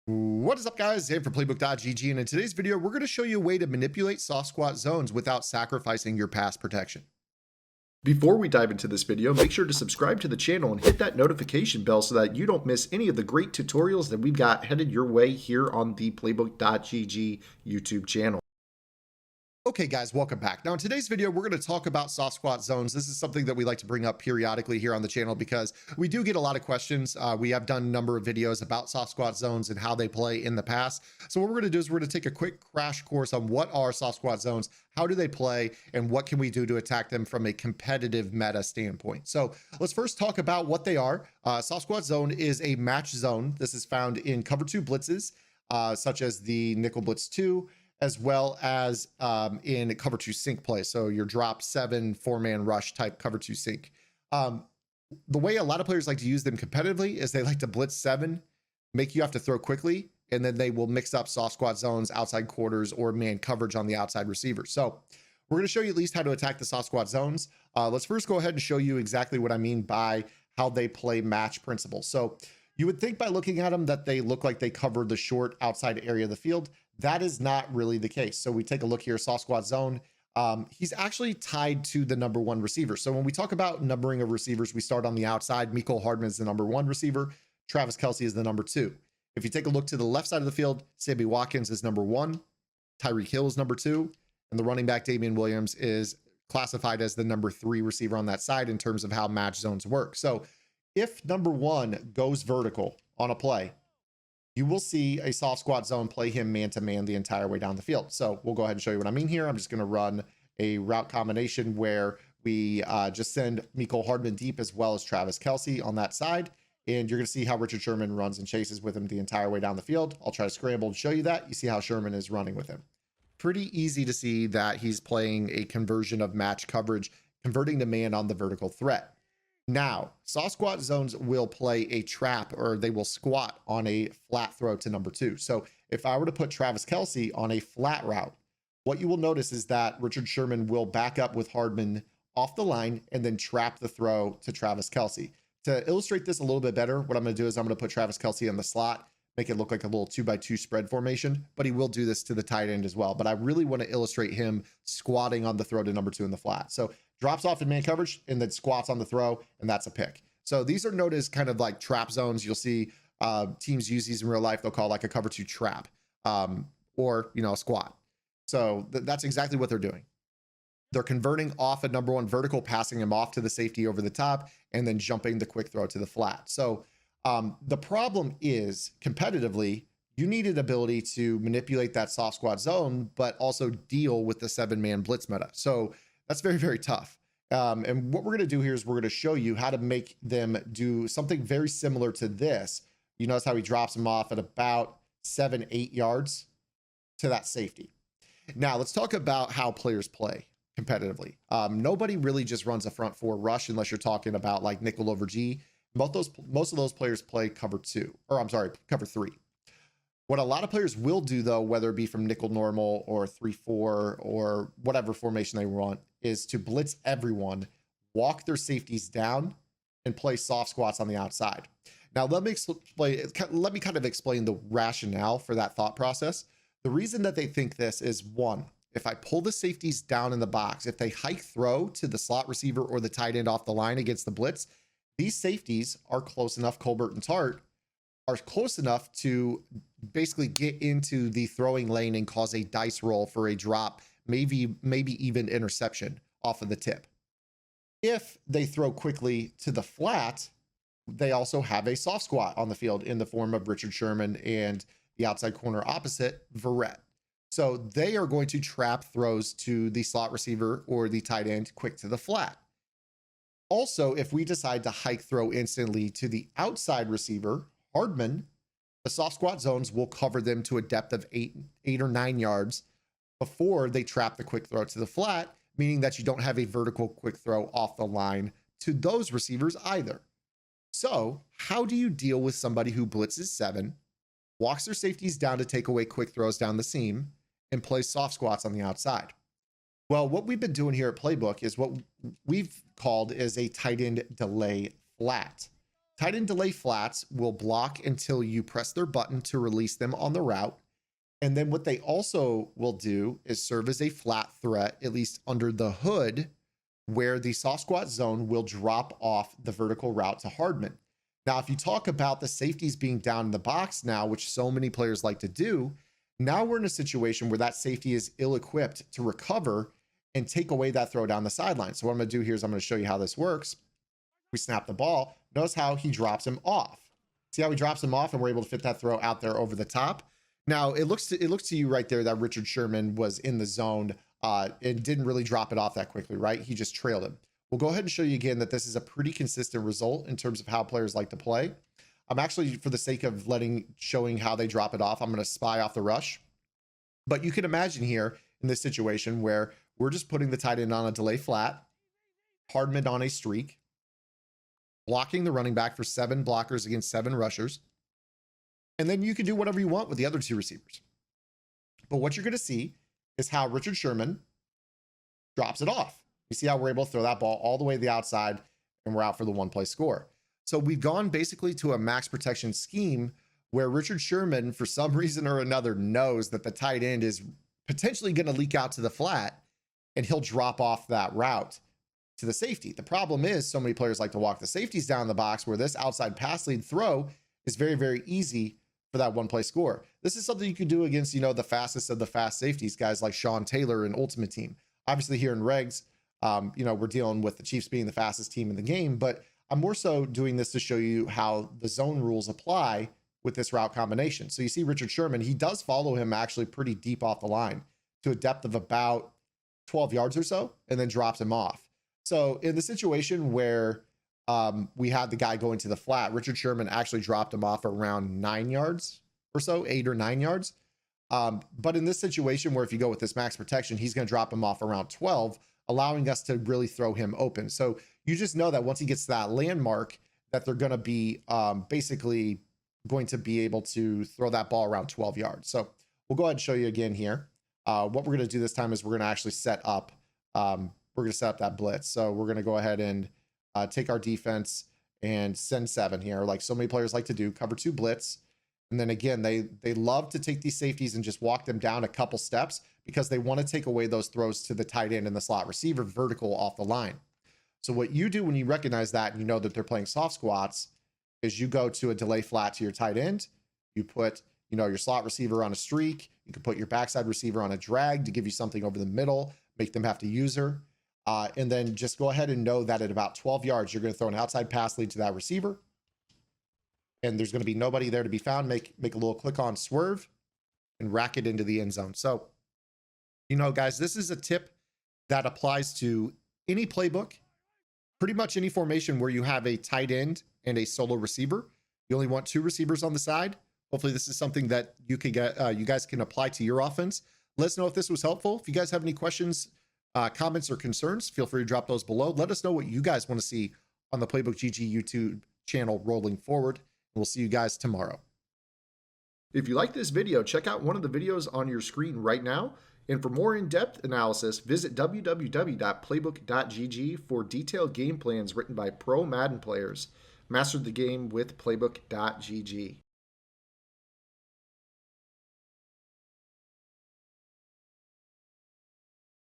What is up, guys? Dave for playbook.gg, and in today's video we're going to show you a way to manipulate soft squat zones without sacrificing your pass protection. Before we dive into this video, make sure to subscribe to the channel and hit that notification bell so that you don't miss any of the great tutorials that we've got headed your way here on the playbook.gg YouTube channel. Okay, guys, welcome back. Now, in today's video, we're going to talk about soft squat zones. This is something that we like to bring up periodically here on the channel because we do get a lot of questions. We have done a number of videos about soft squat zones and how they play in the past. So what we're going to do is we're going to take a quick crash course on what are soft squat zones, how do they play, and what can we do to attack them from a competitive meta standpoint. So let's first talk about what they are. Soft squat zone is a match zone. This is found in cover 2 blitzes, such as the nickel blitz 2, as well as in cover 2 sync play. So your drop 7 4-man rush type cover 2 sync. The way a lot of players like to use them competitively is they like to blitz 7, make you have to throw quickly, and then they will mix up soft squat zones, outside quarters, or man coverage on the outside receiver. So we're going to show you at least how to attack the soft squat zones. Let's first go ahead and show you exactly what I mean by how they play match principle. So you would think by looking at them that they look like they cover the short outside area of the field. That is not really the case. So we take a look here, soft squat zone. He's actually tied to the number 1 receiver. So when we talk about numbering of receivers, we start on the outside. Mecole Hardman is the number 1 receiver. Travis Kelce is the number 2. If you take a look to the left side of the field, Sammy Watkins is number 1. Tyreek Hill is number 2. And the running back, Damian Williams, is classified as the number 3 receiver on that side in terms of how match zones work. So if number 1 goes vertical on a play, you will see a soft squat zone play him man-to-man the entire way down the field. So we'll go ahead and show you what I mean here. I'm just going to run a route combination where we just send Mecole Hardman deep as well as Travis Kelce on that side. And you're going to see how Richard Sherman runs and chases with him the entire way down the field. I'll try to scramble and show you that. You see how Sherman is running with him. Pretty easy to see that he's playing a conversion of match coverage, converting the man on the vertical threat. Now, soft squat zones will play a trap, or they will squat on a flat throw to number 2. So if I were to put Travis Kelce on a flat route, what you will notice is that Richard Sherman will back up with Hardman off the line and then trap the throw to Travis Kelce. To illustrate this a little bit better, what I'm going to do is I'm going to put Travis Kelce on the slot, make it look like a little 2x2 spread formation, but he will do this to the tight end as well. But I really want to illustrate him squatting on the throw to number 2 in the flat. So drops off in man coverage and then squats on the throw, and that's a pick. So these are known as kind of like trap zones. You'll see teams use these in real life. They'll call like a cover 2 trap or, a squat. So that's exactly what they're doing. They're converting off a number 1 vertical, passing him off to the safety over the top, and then jumping the quick throw to the flat. So the problem is competitively, you need an ability to manipulate that soft squat zone, but also deal with the 7-man blitz meta. So that's very, very tough. And what we're going to do here is we're going to show you how to make them do something very similar to this. You notice how he drops them off at about 7-8 yards to that safety. Now let's talk about how players play competitively. Nobody really just runs a front 4 rush unless you're talking about like nickel over G. Most of those players play cover 3. What a lot of players will do, though, whether it be from nickel normal or 3-4 or whatever formation they want, is to blitz everyone, walk their safeties down, and play soft squats on the outside. Now, let me kind of explain the rationale for that thought process. The reason that they think this is, 1, if I pull the safeties down in the box, if they hike throw to the slot receiver or the tight end off the line against the blitz, these safeties are close enough, Colbert and Tart, are close enough to basically get into the throwing lane and cause a dice roll for a drop, maybe even interception off of the tip. If they throw quickly to the flat, they also have a soft squat on the field in the form of Richard Sherman and the outside corner opposite, Verrett. So they are going to trap throws to the slot receiver or the tight end quick to the flat. Also, if we decide to hike throw instantly to the outside receiver, Hardman, the soft squat zones will cover them to a depth of 8 or 9 yards before they trap the quick throw to the flat, meaning that you don't have a vertical quick throw off the line to those receivers either. So how do you deal with somebody who blitzes 7, walks their safeties down to take away quick throws down the seam, and plays soft squats on the outside? Well, what we've been doing here at Playbook is what we've called is a tight end delay flat. Tight end delay flats will block until you press their button to release them on the route. And then what they also will do is serve as a flat threat, at least under the hood, where the soft squat zone will drop off the vertical route to Hardman. Now, if you talk about the safeties being down in the box now, which so many players like to do, now we're in a situation where that safety is ill-equipped to recover and take away that throw down the sideline. So what I'm going to do here is I'm going to show you how this works. We snap the ball. Notice how he drops him off. See how he drops him off, and we're able to fit that throw out there over the top. Now it looks to you right there that Richard Sherman was in the zone and didn't really drop it off that quickly, right? He just trailed him. We'll go ahead and show you again that this is a pretty consistent result in terms of how players like to play. I'm actually, for the sake of showing how they drop it off, I'm going to spy off the rush. But you can imagine here in this situation where we're just putting the tight end on a delay flat, Hardman on a streak, blocking the running back for 7 blockers against 7 rushers. And then you can do whatever you want with the other 2 receivers. But what you're going to see is how Richard Sherman drops it off. You see how we're able to throw that ball all the way to the outside, and we're out for the 1-play score. So we've gone basically to a max protection scheme where Richard Sherman, for some reason or another, knows that the tight end is potentially going to leak out to the flat, and he'll drop off that route to the safety. The problem is so many players like to walk the safeties down the box, where this outside pass lead throw is very, very easy for that 1-play score. This is something you can do against, the fastest of the fast safeties, guys like Sean Taylor and Ultimate Team. Obviously here in regs, we're dealing with the Chiefs being the fastest team in the game, but I'm more so doing this to show you how the zone rules apply with this route combination. So you see Richard Sherman, he does follow him actually pretty deep off the line to a depth of about 12 yards or so, and then drops him off. So in the situation where we had the guy going to the flat, Richard Sherman actually dropped him off around 9 yards or so, 8 or 9 yards. But in this situation where if you go with this max protection, he's going to drop him off around 12, allowing us to really throw him open. So you just know that once he gets to that landmark, that they're going to be basically going to be able to throw that ball around 12 yards. So we'll go ahead and show you again here. What we're going to do this time is we're going to actually set up, that blitz. So we're going to go ahead and take our defense and send 7 here, like so many players like to do, cover 2 blitz. And then again, they love to take these safeties and just walk them down a couple steps because they want to take away those throws to the tight end and the slot receiver vertical off the line. So what you do when you recognize that and you know that they're playing soft squats is you go to a delay flat to your tight end. You put, your slot receiver on a streak. You can put your backside receiver on a drag to give you something over the middle, make them have to use her. And then just go ahead and know that at about 12 yards, you're going to throw an outside pass lead to that receiver. And there's going to be nobody there to be found. Make a little click on swerve and rack it into the end zone. So, guys, this is a tip that applies to any playbook, pretty much any formation where you have a tight end and a solo receiver. You only want 2 receivers on the side. Hopefully this is something that you guys can apply to your offense. Let us know if this was helpful. If you guys have any questions, comments, or concerns, feel free to drop those below. Let us know what you guys want to see on the Playbook GG YouTube channel rolling forward. We'll see you guys tomorrow. If you like this video, check out one of the videos on your screen right now. And for more in-depth analysis, visit www.playbook.gg for detailed game plans written by pro Madden players. Master the game with playbook.gg.